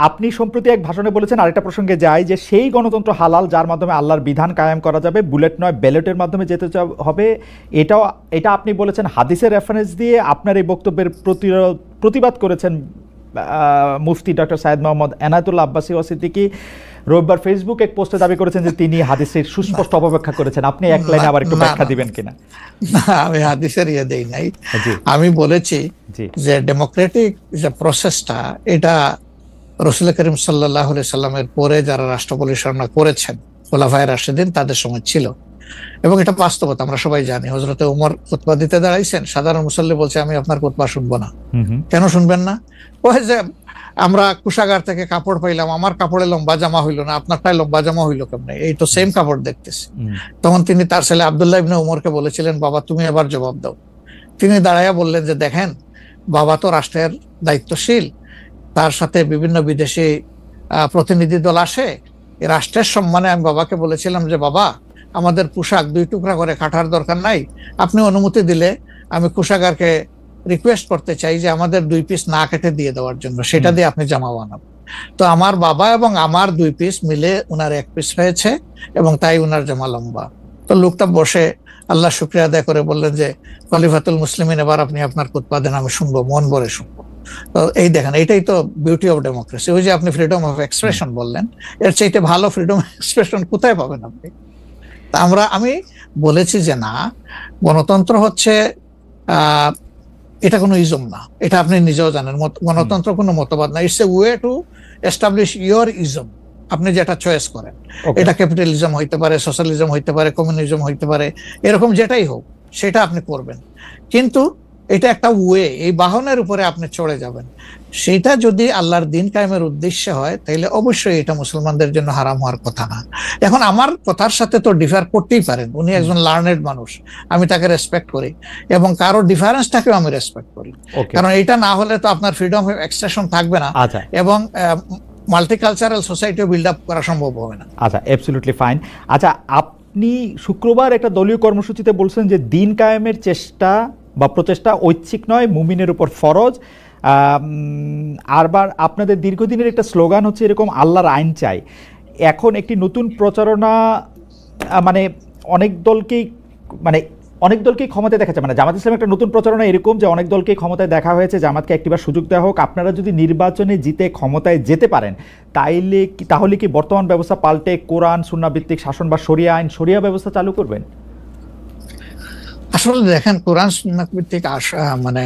আপনি সম্প্রতি এক ভাষণে বলেছেন, আরেকটা প্রসঙ্গে যাই, যে সেই গণতন্ত্র হালাল যার মাধ্যমে আল্লাহর বিধান কায়েম করা যাবে, বুলেট নয় ব্যালটের মাধ্যমে যেতে হবে। এটা আপনি বলেছেন হাদিসের রেফারেন্স দিয়ে। আপনার এই বক্তব্যের প্রতিবাদ করেছেন মুফতি ডক্টর সাইয়েদ মোহাম্মদ এনায়েতুল্লাহ আব্বাসী সিদ্দিকী। রোববার ফেসবুক এক পোস্টে দাবি করেছেন যে তিনি হাদিসের সুস্পষ্ট অপব্যাখ্যা করেছেন। আপনি এক লাইনে আবার একটু ব্যাখ্যা দিবেন কিনা? আমি হাদিসের দেই নাই। আমি বলেছি যে ডেমোক্রেটিক যে প্রসেসটা, এটা রাসূল করিম সাল্লাল্লাহু আলাইহি সাল্লামের পরে যারা রাষ্ট্র পরিচালনা করেছেন খোলাফায়ে রাশিদিন তাদের সময় ছিল, এবং এটা বাস্তবতা আমরা সবাই জানি। হযরতে ওমর খুতবা দিতে দাঁড়াইছেন, সাধারণ মুসল্লি বলছে আমি আপনার খুতবা শুনবো না। কেন শুনবেন না? ওই যে আমরা কুশাগার থেকে কাপড় পাইলাম, আমার কাপড়ে লম্বা জামা হইলো না, আপনারটাই লম্বা জামা হইলো কেমনে? এই তো সেম কাপড় দেখতেছি। তখন তিনি তার ছেলে আব্দুল্লাহ ইবনে উমরকে বলেছিলেন, বাবা তুমি এবার জবাব দাও। তিনি দাঁড়াইয়া বললেন যে দেখেন, বাবা তো রাষ্ট্রের দায়িত্বশীল, তার সাথে বিভিন্ন বিদেশি প্রতিনিধি দল আসে, রাষ্ট্রের সম্মানে আমি বাবাকে বলেছিলাম যে বাবা আমাদের পোশাক 2 টুকরা করে কাটার দরকার নাই, আপনি অনুমতি দিলে আমি কুশাগারকে রিকোয়েস্ট করতে চাই যে আমাদের 2 পিস না কেটে দিয়ে দেওয়ার জন্য, সেটা দিয়ে আপনি জামা বানাবেন। তো আমার বাবা এবং আমার 2 পিস মিলে উনার 1 পিস হয়েছে, এবং তাই উনার জামা লম্বা। তো লোকটা বসে আল্লাহ শুকরিয়া আদায় করে বললেন যে খলিফাতুল মুসলিমিন, এবার আপনি আপনার খুতবা দেন, আমি শুনবো, মন ভরে শুনবো। তো এই দেখেন, এটাই তো বিউটি অফ ডেমোক্রেসি। ওই যে আপনি ফ্রিডম অফ এক্সপ্রেশন বললেন, এর চাইতে ভালো ফ্রিডম অফ এক্সপ্রেশন কোথায় পাবেন আপনি? আমি বলেছি যে না, গণতন্ত্র হচ্ছে এটা কোনো ইজম না, এটা আপনি নিজেও জানেন। গণতন্ত্র কোনো মতবাদ না, it's a way to establish your ism. আপনি যেটা চয়েস করেন, এটা ক্যাপিটালিজম হইতে পারে, সোশ্যালিজম হইতে পারে, কমিউনিজম হইতে পারে, এরকম যেটাই হোক সেটা আপনি করবেন। কিন্তু এটা একটা ওয়ে, এই বাহনের উপরে আপনি চড়ে যাবেন। সেটা যদি আল্লাহর দিন কায়েমের উদ্দেশ্যে হয়, তাহলে অবশ্যই এটা মুসলমানদের জন্য হারাম হওয়ার কথা না। এখন আমার কথার সাথে তো ডিফার করতেই পারেন, উনি একজন লার্নেড মানুষ, আমি তাকে রেসপেক্ট করি, এবং কারো ডিফারেন্সটাকেও আমি রেসপেক্ট করি, কারণ এটা না হলে তো আপনার ফ্রিডম অফ এক্সপ্রেশন থাকবে না, এবং মাল্টিকালচারাল সোসাইটিও বিল্ড আপ করা সম্ভব হবে না। আচ্ছা, অ্যাবসলিউটলি ফাইন। আচ্ছা, আপনি শুক্রবার একটা দলীয় কর্মসূচিতে বলছেন যে দিন কায়েমের চেষ্টা বা প্রচেষ্টা ঐচ্ছিক নয়, মুমিনের উপর ফরজ। আরবার আপনাদের দীর্ঘদিনের একটা স্লোগান হচ্ছে এরকম, আল্লাহর আইন চাই। এখন একটি নতুন প্রচারণা, মানে অনেক দলকেই ক্ষমতায় দেখা যায়, মানে জামাত ইসলাম একটা নতুন প্রচারণা এরকম যে অনেক দলকেই ক্ষমতায় দেখা হয়েছে, জামাতকে একটিবার সুযোগ দেওয়া হোক, আপনারা যদি নির্বাচনে জিতে ক্ষমতায় যেতে পারেন তাহলে কি বর্তমান ব্যবস্থা পাল্টে কোরআন সুন্নাহ ভিত্তিক শাসন বা শরিয়া আইন, শরিয়া ব্যবস্থা চালু করবেন? আসলে দেখেন, কোরআন সুন্নাহ ভিত্তিক মানে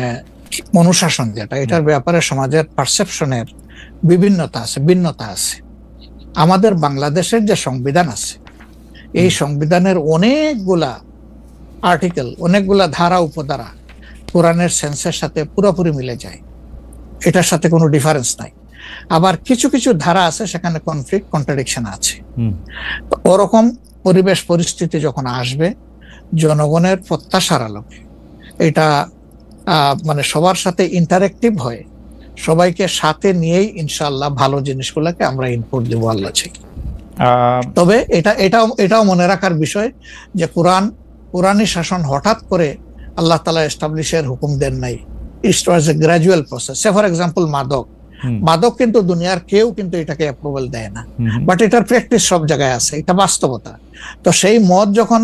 অনুশাসন যেটা, এটার ব্যাপারে সমাজের পারসেপশনের ভিন্নতা আছে। আমাদের বাংলাদেশের যে সংবিধান আছে, এই সংবিধানের অনেকগুলা আর্টিকেল, অনেকগুলা ধারা উপধারা কোরআনের সেন্সের সাথে পুরোপুরি মিলে যায়, এটার সাথে কোনো ডিফারেন্স নাই। আবার কিছু কিছু ধারা আছে সেখানে কনফ্লিক্ট, কন্ট্রাডিকশন আছে। তো ওরকম পরিবেশ পরিস্থিতি যখন আসবে, জনগণের প্রত্যাশার আলোকে এটা মানে সবার সাথে ইন্টারেক্টিভ হয়ে সবাইকে সাথে নিয়েই ইনশাআল্লাহ ভালো জিনিসগুলোকে আমরা ইনপুট দেবো আল্লাহ থেকে। তবে এটাও মনে রাখার বিষয় যে কোরআনী শাসন হঠাৎ করে আল্লাহ তাআলা এস্টাবলিশের হুকুম দেন নাই, it was a gradual process. For example মাদক কিন্তু দুনিয়ার কেউ কিন্তু এটাকে অ্যাপ্রুভাল দেয় না, বাট এটার প্র্যাকটিস সব জায়গায় আছে, এটা বাস্তবতা। তো সেই মদ যখন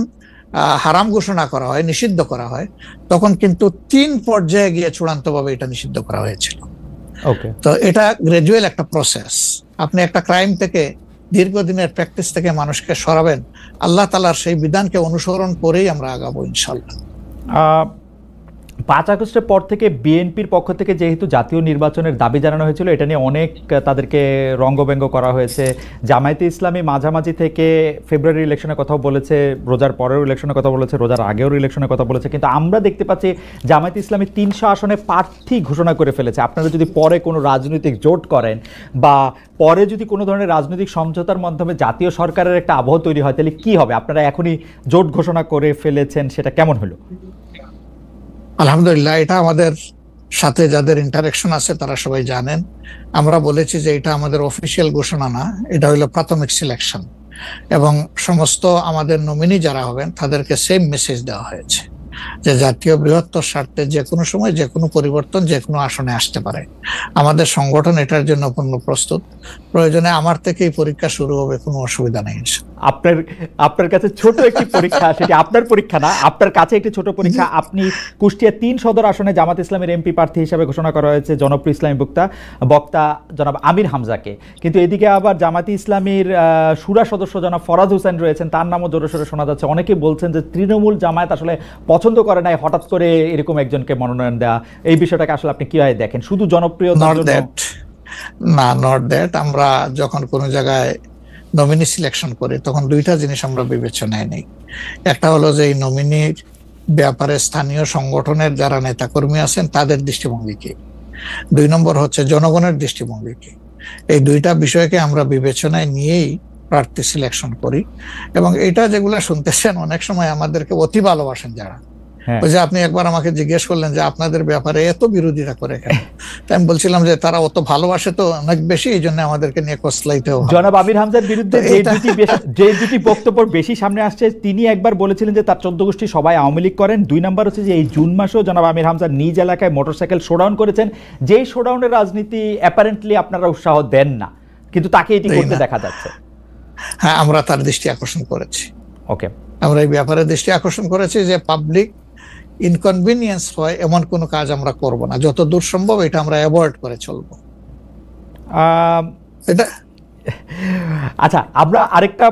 হারাম ঘোষণা করা হয়, নিষিদ্ধ করা হয়, তখন কিন্তু 3 পর্যায়ে গিয়ে চূড়ান্তভাবে এটা নিষিদ্ধ করা হয়েছিল। তো এটা গ্রাজুয়াল একটা প্রসেস। আপনি একটা ক্রাইম থেকে, দীর্ঘদিনের প্র্যাকটিস থেকে মানুষকে সরাবেন, আল্লাহ তাআলার সেই বিধানকে অনুসরণ করেই আমরা আগাবো ইনশাআল্লাহ। 5 আগস্টের পর থেকে বিএনপির পক্ষ থেকে যেহেতু জাতীয় নির্বাচনের দাবি জানানো হয়েছিল, এটা নিয়ে অনেক তাদেরকে রঙ্গব্যঙ্গ করা হয়েছে। জামায়াতে ইসলামী মাঝামাঝি থেকে ফেব্রুয়ারি ইলেকশনের কথাও বলেছে, রোজার পরেও ইলেকশনের কথা বলেছে, রোজার আগেও ইলেকশনের কথা বলেছে, কিন্তু আমরা দেখতে পাচ্ছি জামায়াতে ইসলামী 300 আসনে প্রার্থী ঘোষণা করে ফেলেছে। আপনারা যদি পরে কোনো রাজনৈতিক জোট করেন বা পরে যদি কোনো ধরনের রাজনৈতিক সমঝোতার মাধ্যমে জাতীয় সরকারের একটা আবহ তৈরি হয়, তাহলে কি হবে? আপনারা এখনই জোট ঘোষণা করে ফেলেছেন, সেটা কেমন হলো? আলহামদুলিল্লাহ, এটা আমাদের সাথে যাদের ইন্টারেকশন আছে তারা সবাই জানেন। আমরা বলেছি যে এটা আমাদের অফিসিয়াল ঘোষণা না, এটা হলো প্রাথমিক সিলেকশন, এবং সমস্ত আমাদের নমিনি যারা হবেন তাদেরকে সেম মেসেজ দেওয়া হয়েছে। যে জাতীয় বৃহত্তর স্বার্থে যে কোনো সময় যে কোনো পরিবর্তন যে কোনো আসনে আসতে পারে। আমাদের সংগঠন এটার জন্য পূর্ণ প্রস্তুত। প্রয়োজনে আমার থেকেই পরীক্ষা শুরু হবে, কোনো অসুবিধা নেই। আপনার কাছে ছোট একটি পরীক্ষা, সেটি আপনার পরীক্ষা না, আপনার কাছে একটি ছোট পরীক্ষা। আপনি কুষ্টিয়া 3 সদর আসনে জামাত ইসলামের এমপি প্রার্থী হিসেবে ঘোষণা করা হয়েছে জনপ্রিয় ইসলামী বক্তা জনাব আমির হামজাকে, কিন্তু এদিকে আবার জামাতি ইসলামীর শুরা সদস্য জনাব ফরাদ হোসেন রয়েছেন, তার নামও জোরে সোরে শোনা যাচ্ছে। অনেকেই বলছেন যে তৃণমূল জামায়াত আসলে পছন্দ করে নাই হঠাৎ করে এরকম একজনকে মনোনয়ন দেওয়া। এই বিষয়টাকে আসলে আপনি কিভাবে দেখেন? শুধু জনপ্রিয়তার জন্য না, নট দ্যাট। আমরা যখন কোনো জায়গায় নমিনি সিলেকশন করি তখন দুইটা জিনিস আমরা বিবেচনায় নেই। একটা হলো যে এই নমিনির ব্যাপারে স্থানীয় সংগঠনের যারা নেতাকর্মী আছেন তাদের দৃষ্টিভঙ্গি কি, 2 নম্বর হচ্ছে জনগণের দৃষ্টিভঙ্গি কি। এই দুইটা বিষয়কে আমরা বিবেচনায় নিয়েই প্রার্থী সিলেকশন করি। এবং এটা যেগুলা শুনতেছেন অনেক সময় আমাদেরকে অতি ভালোবাসেন যারা, ওই যে আপনি একবার আমাকে জিজ্ঞেস করলেন যে আপনাদের ব্যাপারে এত বিরোধিতা করে কেন, তাই আমি বলছিলাম যে তারা অত ভালোবাসে তো অনেক বেশি, এই জন্য আমাদেরকে নিয়ে কসলাইতে হবে। জনাব আমির হামজার বিরুদ্ধে যে দুটি বক্তব্য বেশি সামনে আসছে, তিনি একবার বলেছিলেন যে তার 14 গোষ্ঠী সবাই আওয়ামী লীগ করেন। 2 নম্বর হচ্ছে যে এই জুন মাসেও জনাব আমির হামজা নিজ এলাকায় মোটরসাইকেল শোডাউন করেছেন, যেই শোডাউনের রাজনীতি অ্যাপারেন্টলি আপনারা উৎসাহ দেন না, কিন্তু তাকে এটি করতে দেখা যাচ্ছে। হ্যাঁ, আমরা তার দৃষ্টি আকর্ষণ করেছি। ওকে, আমরা এই ব্যাপারে দৃষ্টি আকর্ষণ করেছি যে পাবলিক ইনকনভিনিয়েন্স হয় এমন কোনো কাজ আমরা করব না, যত দূর সম্ভব এটা আমরা অ্যাভয়েড করে চলবো। এটা আচ্ছা, আমরা আরেকটা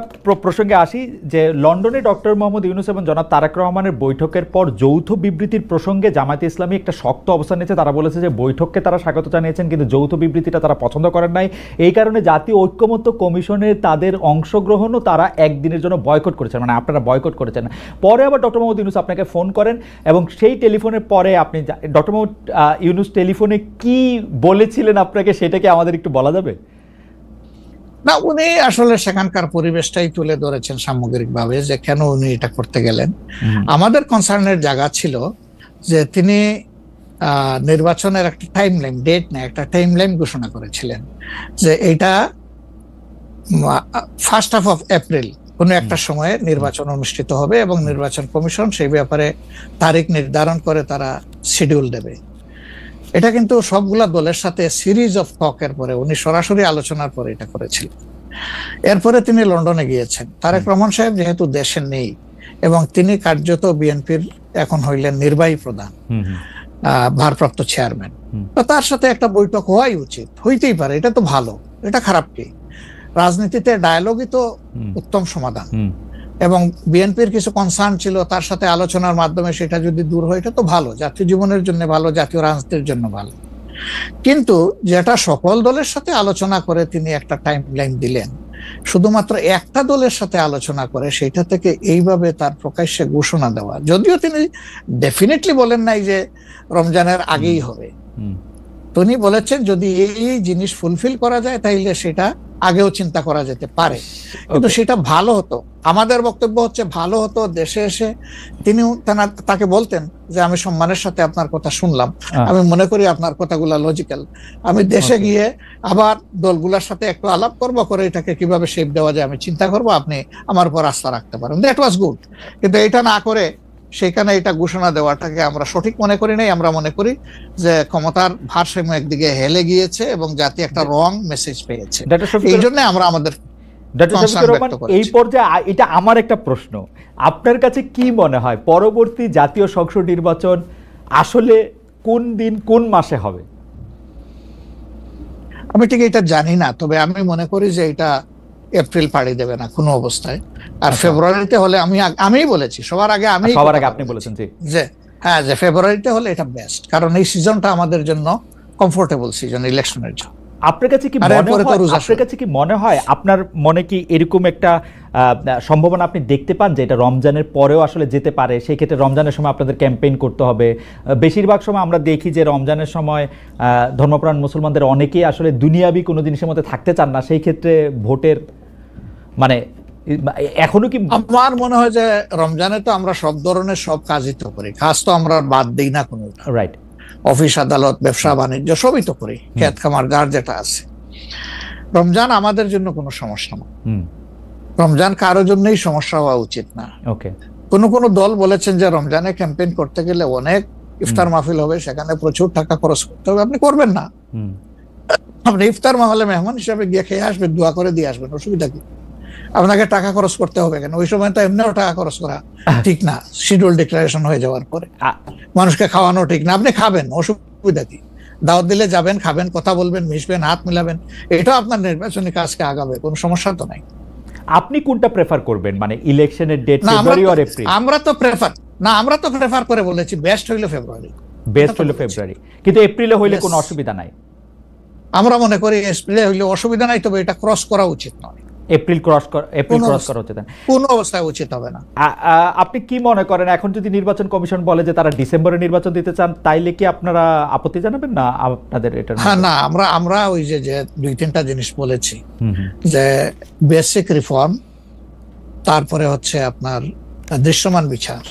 প্রসঙ্গে আসি যে লন্ডনে ডক্টর মোহাম্মদ ইউনূস এবং জনাব তারেক রহমানের বৈঠকের পর যৌথ বিবৃতির প্রসঙ্গে জামায়াতে ইসলামী একটা শক্ত অবস্থান নিয়েছে। তারা বলেছে যে বৈঠককে তারা স্বাগত জানিয়েছেন, কিন্তু যৌথ বিবৃতিটা তারা পছন্দ করেন নাই। এই কারণে জাতীয় ঐক্যমত্য কমিশনে তাদের অংশগ্রহণও তারা একদিনের জন্য বয়কট করেছেন, মানে আপনারা বয়কট করেছেন। পরে আবার ডক্টর মোহাম্মদ ইউনূস আপনাকে ফোন করেন এবং সেই টেলিফোনের পরে আপনি ডক্টর মোহাম্মদ ইউনূস টেলিফোনে কি বলেছিলেন আপনাকে, সেটাকে আমাদের একটু বলা যাবে? না, উনি আসলে সেখানকার পরিবেশটাই তুলে ধরেছেন সামগ্রিকভাবে যে কেন উনি এটা করতে গেলেন। আমাদের কনসার্নের জায়গা ছিল যে তিনি নির্বাচনের একটা টাইমলাইন, ডেট না, একটা টাইমলাইন ঘোষণা করেছিলেন যে এটা 1st of April কোনো একটা সময়ে নির্বাচন অনুষ্ঠিত হবে এবং নির্বাচন কমিশন সেই ব্যাপারে তারিখ নির্ধারণ করে তারা শিডিউল দেবে। এটা কিন্তু সবগুলা দলের সাথে সিরিজ অফ টকের পরে, উনি সরাসরি আলোচনার পরে এটা করেছিলেন। এরপরে তিনি লন্ডনে গিয়েছেন। তারেক রহমান সাহেব যেহেতু দেশে নেই এবং তিনি কার্যত বিএনপির এখন হইলেন নির্বাহী প্রধান, ভারপ্রাপ্ত চেয়ারম্যান, তো তার সাথে একটা বৈঠক হওয়াই উচিত, হইতেই পারে, এটা তো ভালো, এটা খারাপ কি? রাজনীতিতে ডায়ালগই তো উত্তম সমাধান। এবং বিএনপির কিছু কনসার্ন ছিল, তার সাথে আলোচনার মাধ্যমে সেটা যদি দূর হয় এটা তো ভালো, জাতীয় জীবনের জন্য ভালো, জাতীয় রাজনীতির জন্য ভালো। কিন্তু যেটা সকল দলের সাথে আলোচনা করে তিনি একটা টাইমলাইন দিলেন, শুধুমাত্র একটা দলের সাথে আলোচনা করে সেটা থেকে এইভাবে তার প্রকাশ্যে ঘোষণা দেওয়া, যদিও তিনি ডেফিনেটলি বলেন নাই যে রমজানের আগেই হবে, তিনি বলেছেন যদি এই জিনিস ফুলফিল করা যায় তাইলে সেটা আগেও চিন্তা করা যেতে পারে, কিন্তু সেটা ভালো হতো। আমাদের বক্তব্য হচ্ছে ভালো হতো দেশে এসে তিনি তাকে বলতেন যে আমি সম্মানের সাথে আপনার কথা শুনলাম, আমি মনে করি আপনার কথাগুলা লজিক্যাল, আমি দেশে গিয়ে আবার দলগুলোর সাথে একটু আলাপ করবো, করে এটাকে কিভাবে শেপ দেওয়া যায় আমি চিন্তা করবো, আপনি আমার উপর আস্থা রাখতে পারেন। That was good. কিন্তু এটা না করে সেখানে এটা ঘোষণা দেওয়াটাকে আমরা সঠিক মনে করি নাই। আমরা মনে করি যে ক্ষমতার ভারসাম্য একদিকে হেলে গিয়েছে এবং জাতি একটা রং মেসেজ পেয়েছে। এই জন্য আমরা আমাদের এই পর্যায়ে এটা আমার একটা প্রশ্ন, আপনার কাছে কি মনে হয় পরবর্তী জাতীয় সংসদ নির্বাচন আসলে কোন দিন কোন মাসে হবে? আমি ঠিক এটা জানি না, তবে আমি মনে করি যে এটা এপ্রিল পাড়ি দেবে না কোনো অবস্থায়। আর ফেব্রুয়ারিতে হলে আমি বলেছি সবার আগে, আপনি বলেছেন যে হ্যাঁ, যে ফেব্রুয়ারিতে হলে এটা বেস্ট, কারণ এই সিজনটা আমাদের জন্য কমফোর্টেবল সিজন ইলেকশনের জন্য। আপনার কাছে কি মনে হয় আপনার মনে কি এরকম একটা সম্ভাবনা আপনি দেখতে পান যে এটা রমজানের পরেও আসলে যেতে পারে? সেই ক্ষেত্রে রমজানের সময় আপনাদের ক্যাম্পেইন করতে হবে। বেশিরভাগ সময় আমরা দেখি যে রমজানের সময় ধর্মপ্রাণ মুসলমানদের অনেকেই আসলে দুনিয়াবি কোনো জিনিসের মধ্যে থাকতে চান না, সেই ক্ষেত্রে ভোটের মানে এখনো কি? আমার মনে হয় যে রমজানে তো আমরা সব ধরনের সব কাজই তো করি, কাজ তো আমরা বাদ দিই না কোনো, রাইট? অফিস আদালত ব্যবসা বাণিজ্য সবই তো করি, ক্ষেত খামার যার যেটা আছে। রমজান আমাদের জন্য কোনো সমস্যা না, রমজান কারোর জন্যই সমস্যা হওয়া উচিত না। ওকে, কোন কোন দল বলেছেন যে রমজানে ক্যাম্পেইন করতে গেলে অনেক ইফতার মাহফিল হবে, সেখানে প্রচুর টাকা খরচ করতে হবে, আপনি করবেন না। আপনি ইফতার মাহফিলে মেহমান হিসাবে গিয়ে খেয়ে আসবেন, দোয়া করে দিয়ে আসবেন, অসুবিধা কি? আপনাকে টাকা খরচ করতে হবে কেন? ওই সময় তো এমনিও টাকা খরচ করা ঠিক না, শিডিউল ডিক্লারেশন হয়ে যাওয়ার পরে মানুষকে খাওয়ানো ঠিক না। আপনি খাবেন, অসুবিধা কি? দাওয়াত দিলে যাবেন, খাবেন, কথা বলবেন, মিশবেন, হাত মিলাবেন, এটাও আপনার নির্বাচনী কাজকে আগাবে, কোনো সমস্যা তো নাই। আপনি কোনটা প্রেফার করবেন, মানে ইলেকশনের ডেট ফেব্রুয়ারি অর এপ্রিল? আমরা তো প্রেফার করে বলেছি বেস্ট হইলো ফেব্রুয়ারি, বেস্ট হইলো ফেব্রুয়ারি, কিন্তু এপ্রিলে হইলে কোনো অসুবিধা নাই। আমরা মনে করি এপ্রিলে হইলে অসুবিধা নাই, তবে এটা ক্রস করা উচিত নয়। এপ্রিল ক্রস করা উচিত না, কোন অবস্থায় উচিত হবে না। আপনি কি মনে করেন, এখন যদি নির্বাচন কমিশন বলে যে তারা ডিসেম্বরে নির্বাচন দিতে চান, তাইলে কি আপনারা আপত্তি জানাবেন না আপনাদের এটা? হ্যাঁ, না, আমরা ওই যে 2-3টা জিনিস বলেছি, যে বেসিক রিফর্ম, তারপরে হচ্ছে আপনার দৃশ্যমান বিচার,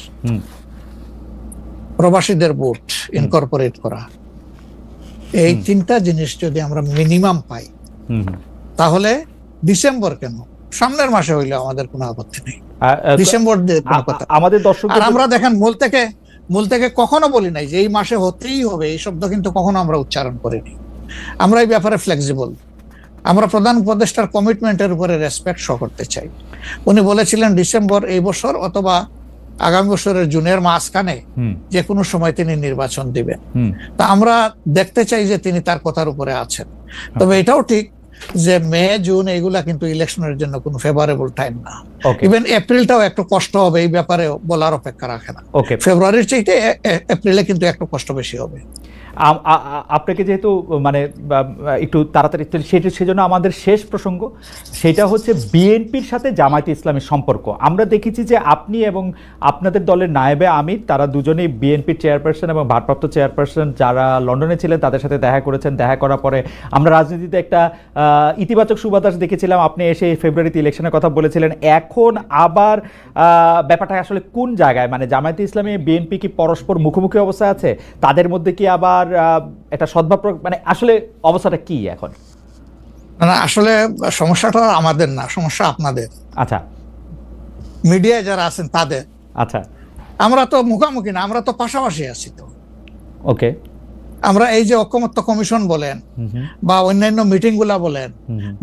প্রবাসীদের ভোট ইনকর্পোরেট করা, এই 3টা জিনিস যদি আমরা মিনিমাম পাই, তাহলে ডিসেম্বর কেন, সামনের মাসে হইলে আমাদের কোনো আপত্তি নেই। ডিসেম্বর আমাদের দর্শক, আর আমরা দেখেন মূল থেকে কখনো বলি নাই যে এই মাসে হতেই হবে, এই শব্দ কিন্তু কখনো আমরা উচ্চারণ করিনি। আমরা এই ব্যাপারে ফ্লেক্সিবল। আমরা প্রধান উপদেষ্টার কমিটমেন্টের উপরে রেসপেক্ট শো করতে চাই। উনি বলেছিলেন ডিসেম্বর এই বছর অথবা আগামী বছরের জুনের মাঝখানে যে কোনো সময় তিনি নির্বাচন দিবেন। তা আমরা দেখতে চাই যে তিনি তার কথার উপরে আছেন। তবে এটাও ঠিক যে মে জুন এগুলা কিন্তু ইলেকশনের জন্য কোনো ফেভারেবল টাইম না। ইভেন এপ্রিলটাও একটু কষ্ট হবে, এই ব্যাপারে বলার অপেক্ষা রাখে না। ফেব্রুয়ারির চাইতে এপ্রিলে কিন্তু একটু কষ্ট বেশি হবে। আপনাকে যেহেতু মানে একটু তাড়াতাড়ি, সেজন্য আমাদের শেষ প্রসঙ্গ সেটা হচ্ছে বিএনপির সাথে জামায়াতে ইসলামের সম্পর্ক। আমরা দেখেছি যে আপনি এবং আপনাদের দলের নায়েবে আমির, তারা দুজনেই বিএনপির চেয়ারপারসন এবং ভারপ্রাপ্ত চেয়ারপারসন যারা লন্ডনে ছিলেন তাদের সাথে দেখা করেছেন। দেখা করার পরে আমরা রাজনীতিতে একটা ইতিবাচক সুবাতাস দেখেছিলাম। আপনি এসে ফেব্রুয়ারিতে ইলেকশনের কথা বলেছিলেন। এখন আবার ব্যাপারটা আসলে কোন জায়গায়, মানে জামায়াতে ইসলামী বিএনপি কি পরস্পর মুখোমুখি অবস্থা আছে? তাদের মধ্যে কি আবার এটা সদ্ভাব, মানে আসলে অবস্থাটা কি এখন? না, আসলে সমস্যাটা আমাদের না, সমস্যা আপনাদের। আচ্ছা, মিডিয়ায় যারা আছেন তাদের। আচ্ছা, আমরা তো মুখোমুখি না, আমরা তো পাশাপাশি আছি। তো ওকে, আমরা এই যে ঐকমত্য কমিশন বলেন বা অন্যান্য মিটিং গুলা বলেন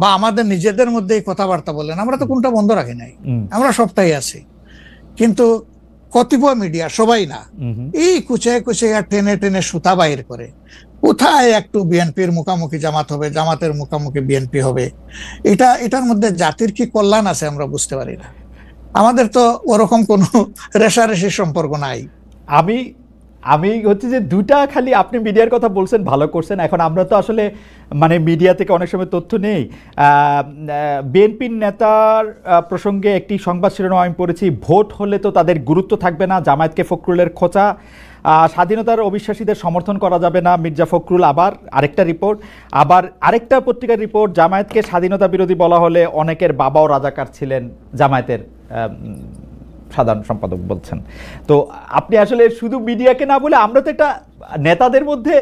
বা আমাদের নিজেদের মধ্যে কথাবার্তা বলেন, আমরা তো কোনটা বন্ধ রাখি নাই, আমরা সবটাই আছি। কিন্তু কতিপয় মিডিয়া, সবাই না, এই কুচে কুচে টেনে টেনে সুতা বাইর করে কোথায় একটু বিএনপির মুখামুখি জামাত হবে, জামাতের মুখামুখি বিএনপি হবে, এটার মধ্যে জাতির কি কল্যাণ আছে আমরা বুঝতে পারি না। আমাদের তো ওরকম কোনো রেশারেশির সম্পর্ক নাই। আমি হচ্ছে যে দুটা, খালি আপনি মিডিয়ার কথা বলছেন, ভালো করছেন। এখন আমরা তো আসলে মানে মিডিয়া থেকে অনেক সময় তথ্য নেই। বিএনপির নেতার প্রসঙ্গে একটি সংবাদ শিরোনাম আমি পড়েছি, ভোট হলে তো তাদের গুরুত্ব থাকবে না, জামায়াতকে ফখরুলের খোঁচা, স্বাধীনতার অবিশ্বাসীদের সমর্থন করা যাবে না, মির্জা ফখরুল। আবার আরেকটা রিপোর্ট, আবার আরেকটা পত্রিকার রিপোর্ট, জামায়াতকে স্বাধীনতা বিরোধী বলা হলে অনেকের বাবাও রাজাকার ছিলেন, জামায়াতের সাধারণ সম্পাদক বলছেন। তো আপনি আসলে শুধু মিডিয়াকে না বলে, আমরা তো একটা নেতাদের মধ্যে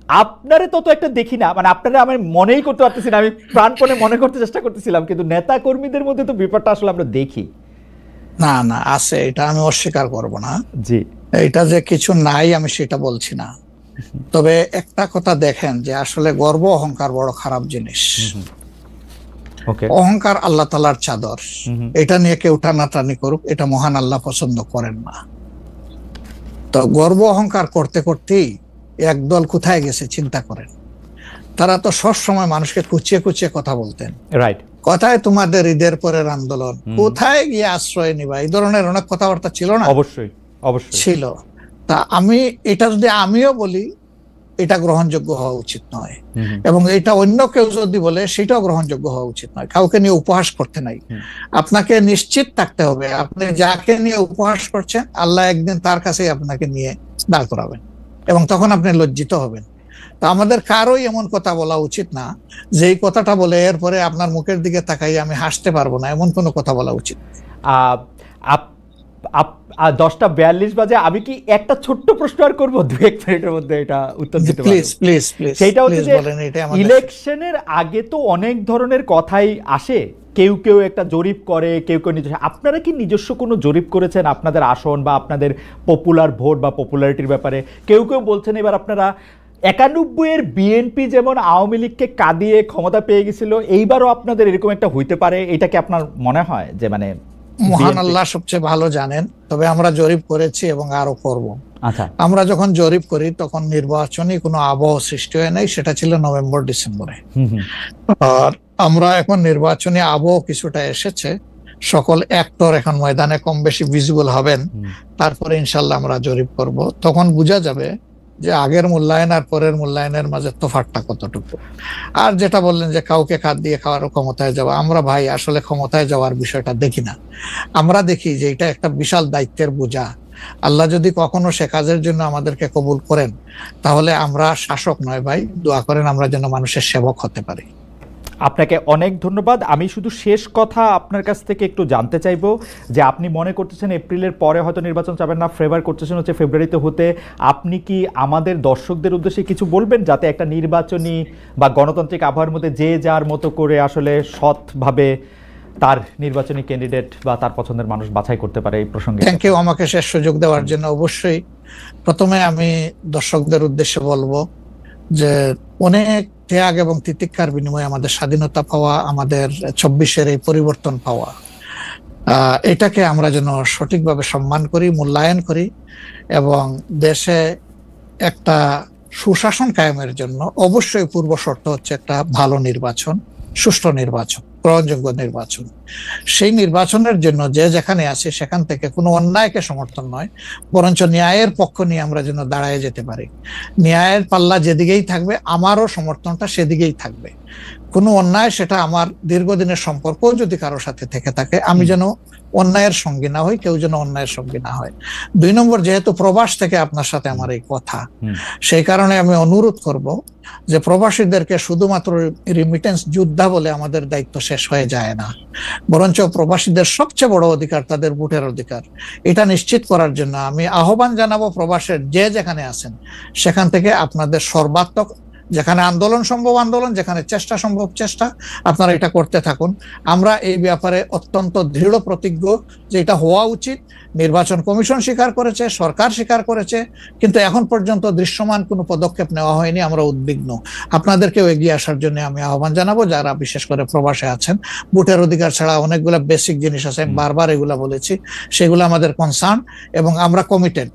আপনারে তত একটা দেখি না, মানে আপনারা আমি মনেই করতে পারতেছি না, আমি প্রাণপণে মনে করতে চেষ্টা করতেছিলাম, কিন্তু নেতা কর্মীদের মধ্যে তো ব্যাপারটা আসলে আমরা দেখি না। না, আছে, এটা আমি অস্বীকার করব না। জি, এটা যে কিছু নাই আমি সেটা বলছি না। তবে একটা কথা দেখেন, যে আসলে গর্ব অহংকার বড় খারাপ জিনিস। অহংকার আল্লাহ তাআলার চাদর, এটা নিয়ে কেউ টানাটানি করুক, এটা মহান আল্লাহ পছন্দ করেন না। তো গর্ব অহংকার করতে করতেই একদল কোথায় গেছে চিন্তা করেন। তারা তো সব সময় মানুষকে কুচিয়ে কুচিয়ে কথা বলতেন, রাইট? কোথায় তোমাদের ঈদের পরের আন্দোলন, কোথায় গিয়ে আশ্রয় নিবা, এই ধরনের অনেক কথাবার্তা ছিল না? অবশ্যই অবশ্যই ছিল। তা এটা যদি আমিও বলি, এটা গ্রহণযোগ্য হওয়া উচিত নয়, এবং এটা অন্য কেউ যদি বলে সেটাও গ্রহণযোগ্য হওয়া উচিত নয়। কাউকে নিয়ে উপহাস করতে নাই। আপনাকে নিশ্চিত থাকতে হবে, আপনি যাকে নিয়ে উপহাস করছেন, আল্লাহ একদিন তার কাছে আপনাকে নিয়ে দাঁড় করাবেন, এবং তখন আপনি লজ্জিত হবেন। তা আমাদের কারোই এমন কথা বলা উচিত না যে এই কথাটা বলে এরপরে আপনার মুখের দিকে তাকাই আমি হাসতে পারবো না, এমন কোনো কথা বলা উচিত। 10:42 বাজে, আমি কি একটা ছোট্ট প্রশ্ন আর করবো 2-1 মিনিটের মধ্যে এটা উত্তর দিতে পারবো? প্লিজ প্লিজ প্লিজ, সেটা হচ্ছে যে ইলেকশনের আগে তো অনেক ধরনের কথাই আসে, কেউ কেউ একটা জরিপ করে, কেউ কেউ নিজস্ব। আপনারা কি নিজস্ব কোনো জরিপ করেছেন আপনাদের আসন বা আপনাদের পপুলার ভোট বা পপুলারিটির ব্যাপারে? কেউ কেউ বলছেন এবার আপনারা 91-এর বিএনপি যেমন আওয়ামী লীগকে কাঁদিয়ে ক্ষমতা পেয়ে গেছিল, এইবারও আপনাদের এরকম একটা হইতে পারে, এটা কি আপনার মনে হয় যে মানে? মহান আল্লাহ সবচেয়ে ভালো জানেন, তবে আমরা জরিপ করেছি এবং আরো করব। আচ্ছা, আমরা যখন জরিপ করি তখন নির্বাচনী কোনো আবহ সৃষ্টি হয় নাই, সেটা ছিল নভেম্বর ডিসেম্বরে। আর আমরা এখন নির্বাচনী আবহ কিছুটা এসেছে, সকল অ্যাক্টর এখন ময়দানে কম বেশি ভিজিবল হবেন, তারপরে ইনশাল্লাহ আমরা জরিপ করব। তখন বোঝা যাবে যে আগের মূল্যায়ন আর পরের মূল্যায়নের মাঝে তফাৎটা কতটুকু। আর যেটা বললেন যে কাউকে খাদ দিয়ে খাওয়ার ক্ষমতায় যাওয়া, আমরা ভাই আসলে ক্ষমতায় যাওয়ার বিষয়টা দেখি না, আমরা দেখি যে এটা একটা বিশাল দায়িত্বের বোঝা। আল্লাহ যদি কখনো সে কাজের জন্য আমাদেরকে কবুল করেন, তাহলে আমরা শাসক নয় ভাই, দোয়া করেন আমরা যেন মানুষের সেবক হতে পারি। আপনাকে অনেক ধন্যবাদ। আমি শুধু শেষ কথা আপনার কাছ থেকে একটু জানতে চাইবো যে আপনি মনে করতেছেন এপ্রিলের পরে হয়তো নির্বাচন চাবেন না, ফেভার করতেছেন হচ্ছে ফেব্রুয়ারিতে হতে। আপনি কি আমাদের দর্শকদের উদ্দেশ্যে কিছু বলবেন যাতে একটা নির্বাচনী বা গণতান্ত্রিক আবহাওয়ার মধ্যে যে যার মতো করে আসলে সৎভাবে তার নির্বাচনী ক্যান্ডিডেট বা তার পছন্দের মানুষ বাছাই করতে পারে? এই প্রসঙ্গে থ্যাংক ইউ আমাকে শেষ সুযোগ দেওয়ার জন্য। অবশ্যই প্রথমে আমি দর্শকদের উদ্দেশ্যে বলবো যে অনেক ত্যাগ এবং তিতিক্ষার বিনিময়ে আমাদের স্বাধীনতা পাওয়া, আমাদের 24-এর এই পরিবর্তন পাওয়া, এটাকে আমরা যেন সঠিকভাবে সম্মান করি, মূল্যায়ন করি, এবং দেশে একটা সুশাসন কায়েমের জন্য অবশ্যই পূর্ব শর্ত হচ্ছে একটা ভালো নির্বাচন, সুষ্ঠু নির্বাচন, গ্রহণযোগ্য নির্বাচন। সেই নির্বাচনের জন্য যে যেখানে আছে সেখান থেকে কোনো অন্যায়কে সমর্থন নয়, বরঞ্চ ন্যায়ের পক্ষ নিয়ে আমরা যেন দাঁড়ায় যেতে পারি। ন্যায়ের পাল্লা যেদিকেই থাকবে আমারও সমর্থনটা সেদিকেই থাকবে। কোনো অন্যায়, সেটা আমার দীর্ঘদিনের সম্পর্ক যদি কারোর সাথে থেকে থাকে, আমি যেন অন্যায়ের সঙ্গী না হই, কেউ যেন অন্যায়ের সঙ্গী না হয়। 2 নম্বর, যেহেতু প্রবাস থেকে আপনার সাথে আমার এই কথা, সেই কারণে আমি অনুরোধ করব যে প্রবাসীদেরকে শুধুমাত্র রিমিটেন্স যোদ্ধা বলে আমাদের দায়িত্ব শেষ হয়ে যায় না, বরঞ্চ প্রবাসীদের সবচেয়ে বড় অধিকার তাদের ভোটের অধিকার। এটা নিশ্চিত করার জন্য আমি আহ্বান জানাবো প্রবাসের যে যেখানে আছেন সেখান থেকে আপনাদের সর্বাত্মক, যেখানে আন্দোলন সম্ভব আন্দোলন, যেখানে চেষ্টা সম্ভব চেষ্টা, আপনারা এটা করতে থাকুন। আমরা এই ব্যাপারে অত্যন্ত দৃঢ় প্রতিজ্ঞ যে এটা হওয়া উচিত। নির্বাচন কমিশন স্বীকার করেছে, সরকার স্বীকার করেছে, কিন্তু এখন পর্যন্ত দৃশ্যমান কোনো পদক্ষেপ নেওয়া হয়নি। আমরা উদ্বিগ্ন। আপনাদেরকেও এগিয়ে আসার জন্য আমি আহ্বান জানাবো, যারা বিশেষ করে প্রবাসে আছেন। ভোটের অধিকার ছাড়া অনেকগুলো বেসিক জিনিস আছে, আমি বারবার এগুলা বলেছি, সেগুলো আমাদের কনসার্ন এবং আমরা কমিটেড